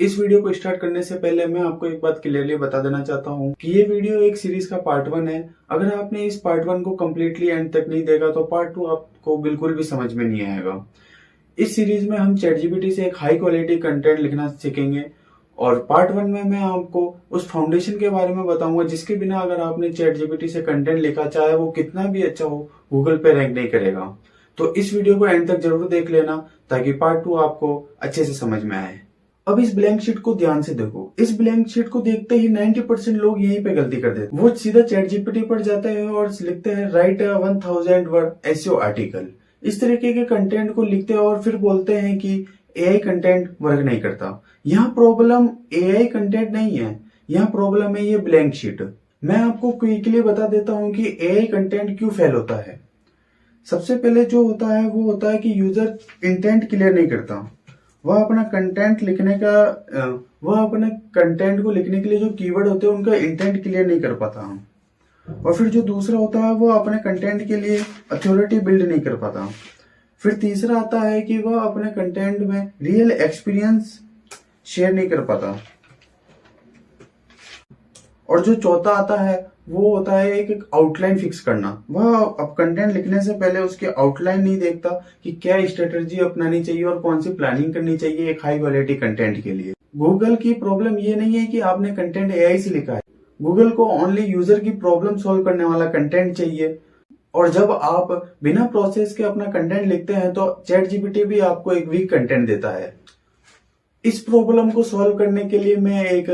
इस वीडियो को स्टार्ट करने से पहले मैं आपको एक बात क्लियरली बता देना चाहता हूँ कि ये वीडियो एक सीरीज का पार्ट 1 है। अगर आपने इस पार्ट 1 को कम्प्लीटली एंड तक नहीं देखा तो पार्ट 2 आपको बिल्कुल भी समझ में नहीं आएगा। इस सीरीज में हम चैटजीपीटी से एक हाई क्वालिटी कंटेंट लिखना सीखेंगे और पार्ट 1 में मैं आपको उस फाउंडेशन के बारे में बताऊंगा जिसके बिना अगर आपने चैटजीपीटी से कंटेंट लिखा, चाहे वो कितना भी अच्छा हो, गूगल पे रैंक नहीं करेगा। तो इस वीडियो को एंड तक जरूर देख लेना ताकि पार्ट 2 आपको अच्छे से समझ में आए। अब इस ब्लैंक शीट को ध्यान से देखो। इस ब्लैंक शीट को देखते ही 90% लोग यहीं पे गलती कर देते हैं। वो सीधा चैट जीपीटी पर जाते हैं और लिखते हैं राइट 1000 वर्ड एसईओ आर्टिकल। इस तरीके के कंटेंट को लिखते हैं और फिर बोलते हैं कि एआई कंटेंट वर्क नहीं करता। यहाँ प्रॉब्लम एआई कंटेंट नहीं है, यहाँ प्रॉब्लम है ये ब्लैंक शीट। मैं आपको क्विकली बता देता हूँ कि एआई कंटेंट क्यों फेल होता है। सबसे पहले जो होता है वो होता है कि यूजर इंटेंट क्लियर नहीं करता। वह अपना कंटेंट लिखने का वह अपने कंटेंट को लिखने के लिए जो कीवर्ड होते हैं उनका इंटेंट क्लियर नहीं कर पाता। और फिर जो दूसरा होता है वो अपने कंटेंट के लिए अथॉरिटी बिल्ड नहीं कर पाता। फिर तीसरा आता है कि वह अपने कंटेंट में रियल एक्सपीरियंस शेयर नहीं कर पाता। और जो चौथा आता है वो होता है एक आउटलाइन फिक्स करना। वह अब कंटेंट लिखने से पहले उसकी आउटलाइन नहीं देखता कि क्या स्ट्रेटजी अपनानी चाहिए और कौन सी प्लानिंग करनी चाहिए एक हाई क्वालिटी कंटेंट के लिए। गूगल की प्रॉब्लम ये नहीं है कि आपने कंटेंट एआई से लिखा है। गूगल को ओनली यूजर की प्रॉब्लम सॉल्व करने वाला कंटेंट चाहिए। और जब आप बिना प्रोसेस के अपना कंटेंट लिखते हैं तो चैट जीपीटी भी आपको एक वीक कंटेंट देता है। इस प्रॉब्लम को सॉल्व करने के लिए मैं एक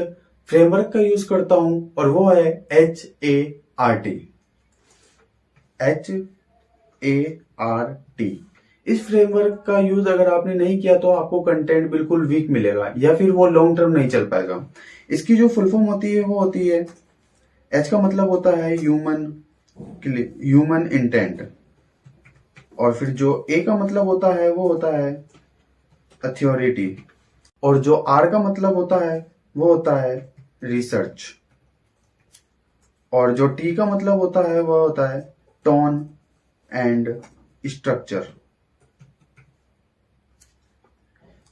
फ्रेमवर्क का यूज करता हूं और वो है HART। HART। इस फ्रेमवर्क का यूज अगर आपने नहीं किया तो आपको कंटेंट बिल्कुल वीक मिलेगा या फिर वो लॉन्ग टर्म नहीं चल पाएगा। इसकी जो फुल फॉर्म होती है वो होती है, H का मतलब होता है ह्यूमन इंटेंट, और फिर जो A का मतलब होता है वो होता है अथॉरिटी, और जो R का मतलब होता है वो होता है रिसर्च, और जो T का मतलब होता है वह होता है टोन एंड स्ट्रक्चर।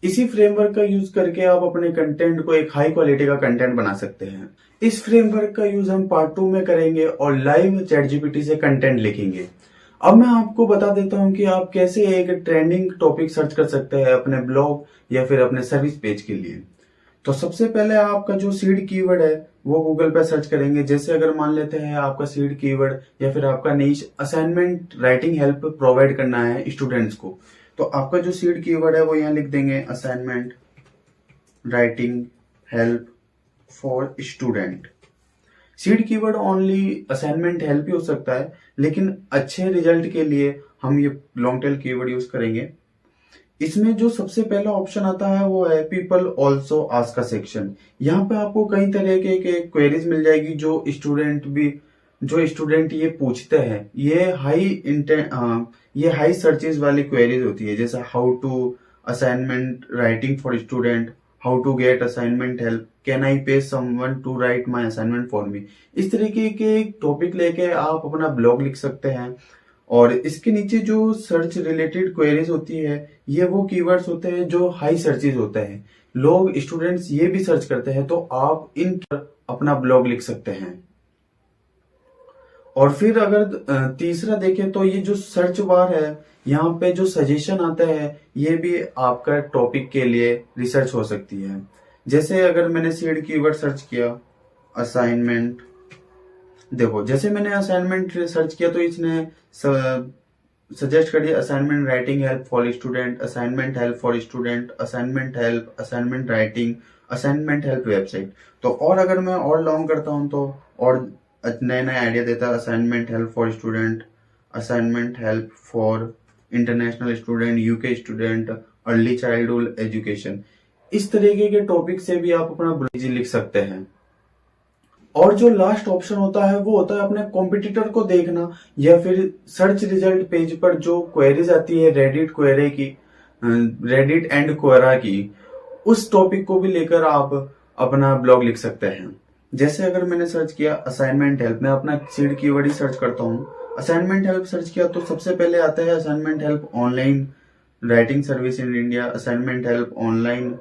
इसी फ्रेमवर्क का यूज करके आप अपने कंटेंट को एक हाई क्वालिटी का कंटेंट बना सकते हैं। इस फ्रेमवर्क का यूज हम पार्ट 2 में करेंगे और लाइव चैट जीपीटी से कंटेंट लिखेंगे। अब मैं आपको बता देता हूं कि आप कैसे एक ट्रेंडिंग टॉपिक सर्च कर सकते हैं अपने ब्लॉग या फिर अपने सर्विस पेज के लिए। तो सबसे पहले आपका जो सीड कीवर्ड है वो गूगल पे सर्च करेंगे। जैसे अगर मान लेते हैं आपका सीड कीवर्ड या फिर आपका नीश असाइनमेंट राइटिंग हेल्प प्रोवाइड करना है स्टूडेंट्स को, तो आपका जो सीड कीवर्ड है वो यहाँ लिख देंगे assignment writing help for student. Seed keyword only assignment help ही हो सकता है, लेकिन अच्छे रिजल्ट के लिए हम ये लॉन्ग टेल कीवर्ड यूज करेंगे। इसमें जो सबसे पहला ऑप्शन आता है वो है people also ask a section. यहाँ पे आपको कई तरह के क्वेरीज मिल जाएगी जो स्टूडेंट ये पूछते हैं। ये हाई सर्चेज वाली क्वेरीज होती है, जैसे how to assignment writing for student, how to get assignment help, can I pay someone to write my assignment for me. इस तरीके के टॉपिक लेके आप अपना ब्लॉग लिख सकते हैं। और इसके नीचे जो सर्च रिलेटेड क्वेरीज होती है ये वो कीवर्ड्स होते हैं जो हाई सर्चेज होते हैं। लोग स्टूडेंट्स ये भी सर्च करते हैं, तो आप इन पर अपना ब्लॉग लिख सकते हैं। और फिर अगर तीसरा देखें तो ये जो सर्च बार है यहाँ पे जो सजेशन आता है ये भी आपका टॉपिक के लिए रिसर्च हो सकती है। जैसे अगर मैंने सीड कीवर्ड सर्च किया असाइनमेंट, देखो जैसे मैंने असाइनमेंट सर्च किया तो इसने सजेस्ट कर दिया assignment writing help for student, assignment help for student, assignment help, assignment writing, assignment help website. तो और अगर मैं और लॉन्ग करता हूं तो और नए नए आइडिया देता है, assignment help for student, assignment help for international student, UK student, early childhood education. इस तरीके के टॉपिक से भी आप अपना ब्लॉग लिख सकते हैं। और जो लास्ट ऑप्शन होता है वो होता है अपने कॉम्पिटिटर को देखना या फिर सर्च रिजल्ट पेज पर जो क्वेरीज आती है रेडिट एंड क्वेरा की, उस टॉपिक को भी लेकर आप अपना ब्लॉग लिख सकते हैं। जैसे अगर मैंने सर्च किया असाइनमेंट हेल्प, मैं अपना सीड कीवर्ड ही सर्च करता हूँ, असाइनमेंट हेल्प सर्च किया तो सबसे पहले आता है assignment help online writing service in India, assignment help online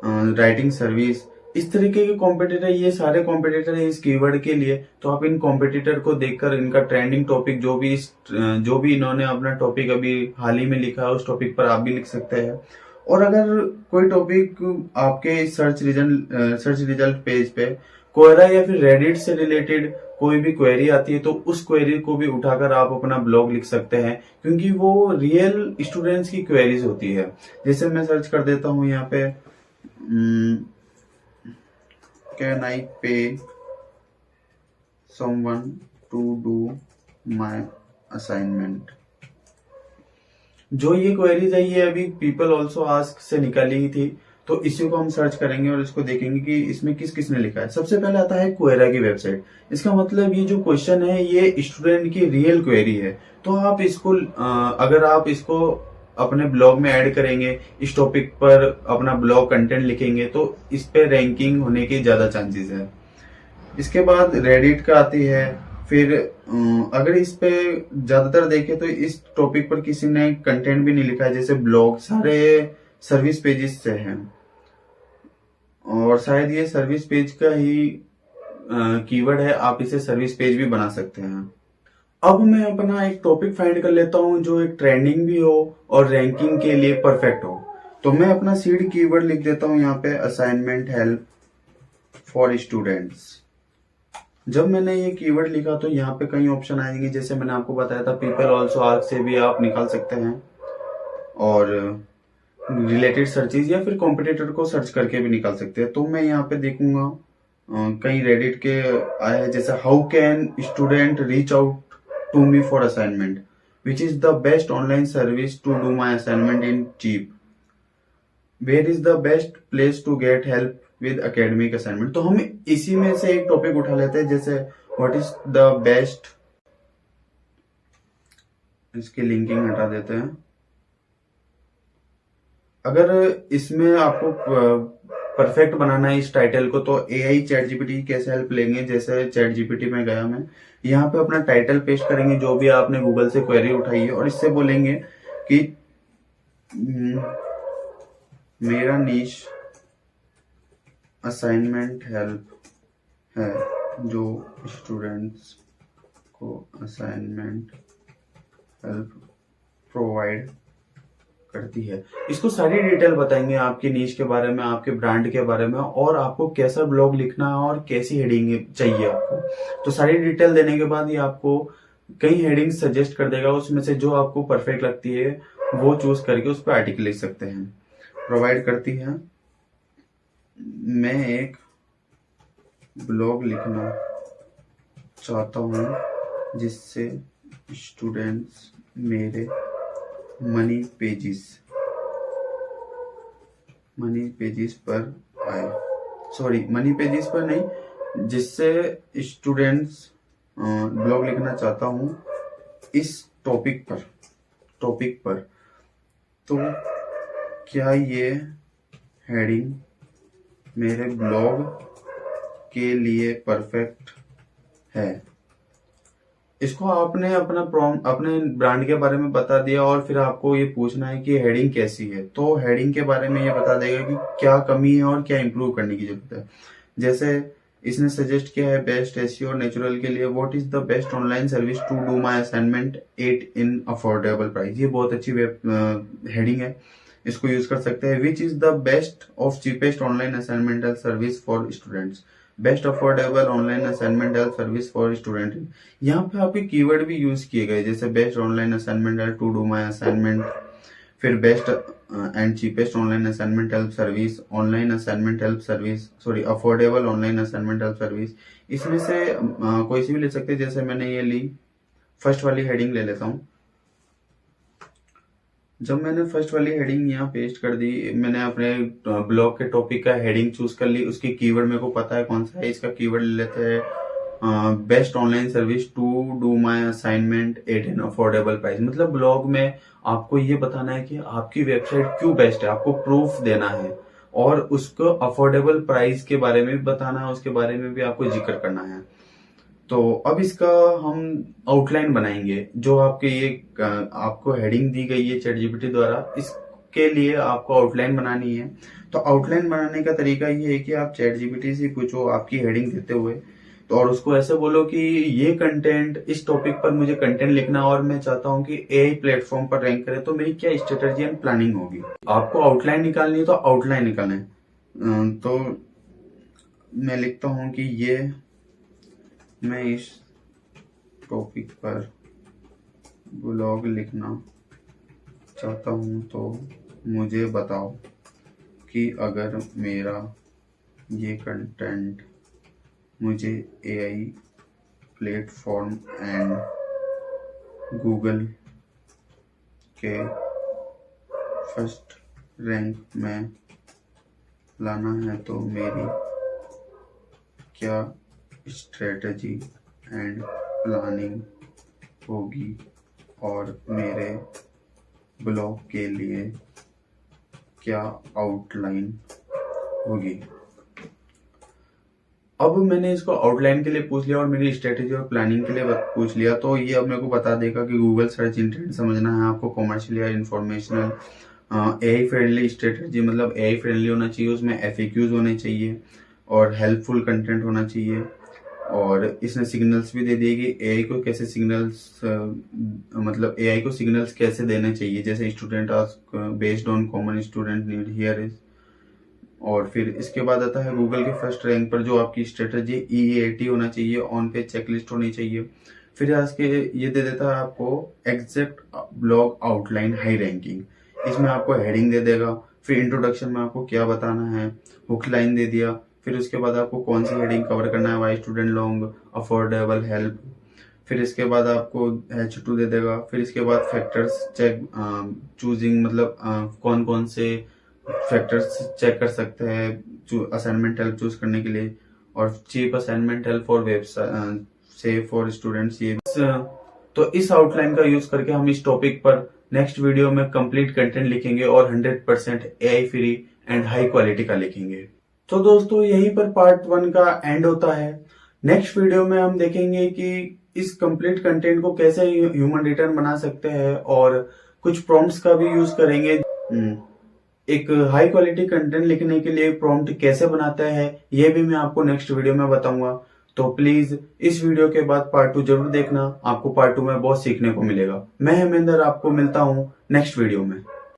writing service, इस तरीके के कॉम्पिटिटर, ये सारे कॉम्पिटिटर है इस कीवर्ड के लिए। तो आप इन कॉम्पिटिटर को देखकर इनका ट्रेंडिंग टॉपिक जो भी इन्होंने अपना टॉपिक अभी हाल ही में लिखा है उस टॉपिक पर आप भी लिख सकते हैं। और अगर कोई टॉपिक आपके सर्च रिजल्ट पेज पे कोयरा या फिर रेडिट से रिलेटेड कोई भी क्वेरी आती है तो उस क्वेरी को भी उठाकर आप अपना ब्लॉग लिख सकते हैं, क्योंकि वो रियल स्टूडेंट्स की क्वेरीज होती है। जैसे मैं सर्च कर देता हूं यहाँ पे, can I pay someone to do my assignment. जो ये क्वेरीज है ये अभी पीपल ऑल्सो आस्क से निकाली ही थी, तो इसी को हम सर्च करेंगे और इसको देखेंगे कि इसमें किस किस ने लिखा है। सबसे पहले आता है क्वेरा की वेबसाइट। इसका मतलब ये जो क्वेश्चन है ये स्टूडेंट की रियल क्वेरी है। तो आप इसको अगर आप इसको अपने ब्लॉग में ऐड करेंगे, इस टॉपिक पर अपना ब्लॉग कंटेंट लिखेंगे तो इस पे रैंकिंग होने के ज्यादा चांसेस है। इसके बाद रेडिट का आती है। फिर अगर इस पे ज्यादातर देखें तो इस टॉपिक पर किसी ने कंटेंट भी नहीं लिखा है, जैसे ब्लॉग सारे सर्विस पेजेस से हैं और शायद ये सर्विस पेज का ही कीवर्ड है, आप इसे सर्विस पेज भी बना सकते हैं। अब मैं अपना एक टॉपिक फाइंड कर लेता हूं जो एक ट्रेंडिंग भी हो और रैंकिंग के लिए परफेक्ट हो। तो मैं अपना सीड कीवर्ड लिख देता हूं यहाँ पे, असाइनमेंट हेल्प फॉर स्टूडेंट्स। जब मैंने ये कीवर्ड लिखा तो यहाँ पे कई ऑप्शन आएंगे, जैसे मैंने आपको बताया था पीपल ऑल्सो आस्क से भी आप निकाल सकते हैं और रिलेटेड सर्चेज या फिर कॉम्पिटिटर को सर्च करके भी निकाल सकते हैं। तो मैं यहाँ पे देखूंगा कई रेडिट के आए हैं, जैसे how can student reach out to me for assignment, which is the best online service to do my assignment in cheap, where is the best place to get help with academic assignment. तो हम इसी में से एक topic उठा लेते हैं, जैसे व्हाट इज द बेस्ट, इसकी लिंकिंग हटा देते हैं। अगर इसमें आपको परफेक्ट बनाना है इस टाइटल को तो एआई चैट जीपीटी की कैसे हेल्प लेंगे। जैसे चैट जीपीटी में गया मैं, यहाँ पे अपना टाइटल पेस्ट करेंगे जो भी आपने गूगल से क्वेरी उठाई है और इससे बोलेंगे कि मेरा नीश असाइनमेंट हेल्प है जो स्टूडेंट्स को असाइनमेंट हेल्प प्रोवाइड करती है। इसको सारी डिटेल बताएंगे आपकी नीश के बारे में, आपके ब्रांड के बारे में और आपको कैसा ब्लॉग लिखना है और कैसी हेडिंग चाहिए आपको। तो सारी डिटेल देने के बाद ये आपको कई हेडिंग सजेस्ट कर देगा, उसमें से जो आपको परफेक्ट लगती है वो चूज करके उस पर आर्टिकल लिख सकते हैं। प्रोवाइड करती है, मैं एक ब्लॉग लिखना चाहता हूं जिससे स्टूडेंट्स मेरे मनी पेजेस पर आए, सॉरी मनी पेजेस पर नहीं, जिससे स्टूडेंट्स ब्लॉग लिखना चाहता हूं इस टॉपिक पर। तो क्या ये हेडिंग मेरे ब्लॉग के लिए परफेक्ट है। इसको आपने अपने ब्रांड के बारे में बता दिया और फिर आपको ये पूछना है कि हेडिंग कैसी है। तो हेडिंग के बारे में ये बता देगा कि क्या कमी है और क्या इंप्रूव करने की जरूरत है। जैसे इसने सजेस्ट किया है बेस्ट एसईओ नेचुरल के लिए, what is the best online service to do my assignment at in affordable price. ये बहुत अच्छी हेडिंग है, इसको यूज कर सकते हैं। Which is the best of cheapest online assignment service for students, best affordable online assignment help service for student. यहाँ पे आपके कीवर्ड भी यूज किए गए, जैसे best online assignment help to do my assignment, फिर best and cheapest online assignment help service, online assignment help service, sorry affordable online assignment help service. इसमें से कोई सी भी ले सकते हैं, जैसे मैंने ये ली, फर्स्ट वाली हेडिंग ले लेता हूँ। जब मैंने फर्स्ट वाली हेडिंग यहाँ पेस्ट कर दी, मैंने अपने ब्लॉग के टॉपिक का हेडिंग चूज कर ली, उसकी कीवर्ड मेरे को पता है कौन सा है, इसका कीवर्ड ले लेते हैं best online service to do my assignment at an affordable price. मतलब ब्लॉग में आपको ये बताना है कि आपकी वेबसाइट क्यों बेस्ट है, आपको प्रूफ देना है और उसको अफोर्डेबल प्राइस के बारे में भी बताना है, उसके बारे में भी आपको जिक्र करना है। तो अब इसका हम आउटलाइन बनाएंगे, जो आपके ये आपको हेडिंग दी गई है चैट जीपीटी द्वारा, इसके के लिए आपको आउटलाइन बनानी है। तो आउटलाइन बनाने का तरीका ये है कि आप ChatGPT से पूछो आपकी हेडिंग देते हुए, तो और उसको ऐसे बोलो कि ये कंटेंट, इस टॉपिक पर मुझे कंटेंट लिखना और मैं चाहता हूँ कि AI प्लेटफॉर्म पर रैंक करे, तो मेरी क्या स्ट्रेटजी एंड प्लानिंग होगी। आपको आउटलाइन निकालनी है तो आउटलाइन निकालें। तो मैं लिखता हूँ कि ये मैं इस टॉपिक पर ब्लॉग लिखना चाहता हूँ, तो मुझे बताओ कि अगर मेरा ये कंटेंट मुझे AI प्लेटफॉर्म एंड गूगल के फर्स्ट रैंक में लाना है, तो मेरी क्या स्ट्रेटजी एंड प्लानिंग होगी और मेरे ब्लॉग के लिए क्या आउटलाइन होगी। अब मैंने इसको आउटलाइन के लिए पूछ लिया और मेरी स्ट्रेटेजी और प्लानिंग के लिए पूछ लिया, तो ये अब मेरे को बता देगा कि गूगल सर्च इंटेंट समझना है आपको, कॉमर्शियल या इंफॉर्मेशनल, AI फ्रेंडली स्ट्रेटेजी, मतलब AI फ्रेंडली होना चाहिए, उसमें FAQs होने चाहिए और हेल्पफुल कंटेंट होना चाहिए। और इसने सिग्नल्स भी दे दिए कि AI को कैसे सिग्नल्स, मतलब AI को सिग्नल्स कैसे देने चाहिए, जैसे student ask based on common student need here is. और फिर इसके बाद आता है गूगल के फर्स्ट रैंक पर जो आपकी स्ट्रेटजी EAT होना चाहिए, ऑन पेज चेकलिस्ट होनी चाहिए। फिर आज के ये दे देता है आपको exact blog outline high ranking, इसमें आपको हेडिंग दे देगा। फिर इंट्रोडक्शन में आपको क्या बताना है, हुक लाइन दे दिया। फिर उसके बाद आपको कौन सी हेडिंग कवर करना है, why student long affordable help. फिर इसके बाद आपको H2 दे देगा। फिर इसके बाद फैक्टर्स चेक चूजिंग, मतलब कौन कौन से फैक्टर्स चेक कर सकते हैं असाइनमेंट हेल्प चूज करने के लिए, और cheap assignment help for website safe for students. ये तो इस आउटलाइन का यूज करके हम इस टॉपिक पर नेक्स्ट वीडियो में कंप्लीट कंटेंट लिखेंगे और 100% AI free and high quality का लिखेंगे। तो दोस्तों यहीं पर पार्ट 1 का एंड होता है। नेक्स्ट वीडियो में हम देखेंगे कि इस कंप्लीट कंटेंट को कैसे ह्यूमन रिटर्न बना सकते हैं और कुछ प्रॉम्प्ट्स का भी यूज करेंगे। एक हाई क्वालिटी कंटेंट लिखने के लिए प्रॉम्प्ट कैसे बनाता है ये भी मैं आपको नेक्स्ट वीडियो में बताऊंगा। तो प्लीज इस वीडियो के बाद पार्ट 2 जरूर देखना, आपको पार्ट 2 में बहुत सीखने को मिलेगा। मैं हेमेंद्र आपको मिलता हूँ नेक्स्ट वीडियो में।